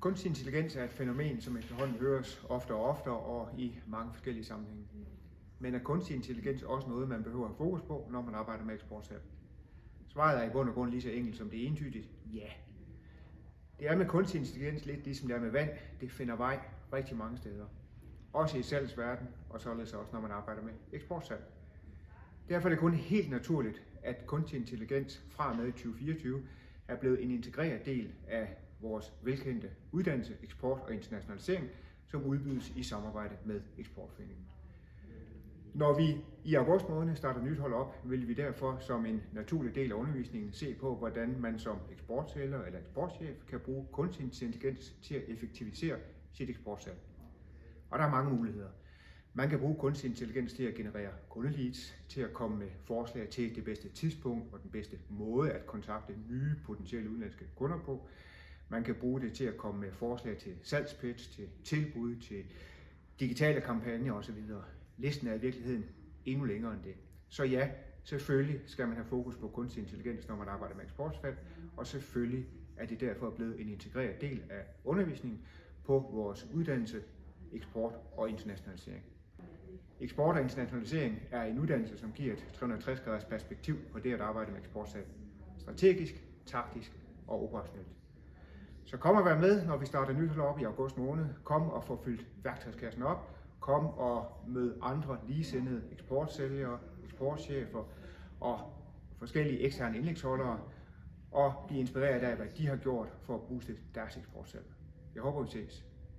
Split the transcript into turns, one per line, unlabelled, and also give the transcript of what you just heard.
Kunstig intelligens er et fænomen, som efterhånden høres oftere og oftere og i mange forskellige sammenhænge. Men er kunstig intelligens også noget, man behøver at have fokus på, når man arbejder med eksportsalg? Svaret er i bund og grund lige så enkelt som det er entydigt. Ja. Det er med kunstig intelligens lidt ligesom det er med vand. Det finder vej rigtig mange steder. Også i salgsverden, og således også når man arbejder med eksportsalg. Derfor er det kun helt naturligt, at kunstig intelligens fra og med 2024 er blevet en integreret del af vores velkendte uddannelse, eksport og internationalisering, som udbydes i samarbejde med Eksportforeningen. Når vi i august måned starter nyt hold op, vil vi derfor som en naturlig del af undervisningen se på, hvordan man som eksportsælger eller eksportchef kan bruge kunstig intelligens til at effektivisere sit eksportsalg. Og der er mange muligheder. Man kan bruge kunstig intelligens til at generere kundeleads, til at komme med forslag til det bedste tidspunkt og den bedste måde at kontakte nye potentielle udenlandske kunder på. Man kan bruge det til at komme med forslag til salgspitch, til tilbud, til digitale kampagner osv. Listen er i virkeligheden endnu længere end det. Så ja, selvfølgelig skal man have fokus på kunstig intelligens, når man arbejder med eksportsalg, og selvfølgelig er det derfor blevet en integreret del af undervisningen på vores uddannelse, eksport og internationalisering. Eksport og internationalisering er en uddannelse, som giver et 360-graders perspektiv på det at arbejde med eksportsalg. Strategisk, taktisk og operationelt. Så kom og vær med, når vi starter nyt hold op i august måned. Kom og få fyldt værktøjskassen op. Kom og mød andre ligesindede eksportsælgere, eksportchefer og forskellige eksterne indlægsholdere og blive inspireret af, hvad de har gjort for at booste deres eksportsalg. Jeg håber, vi ses.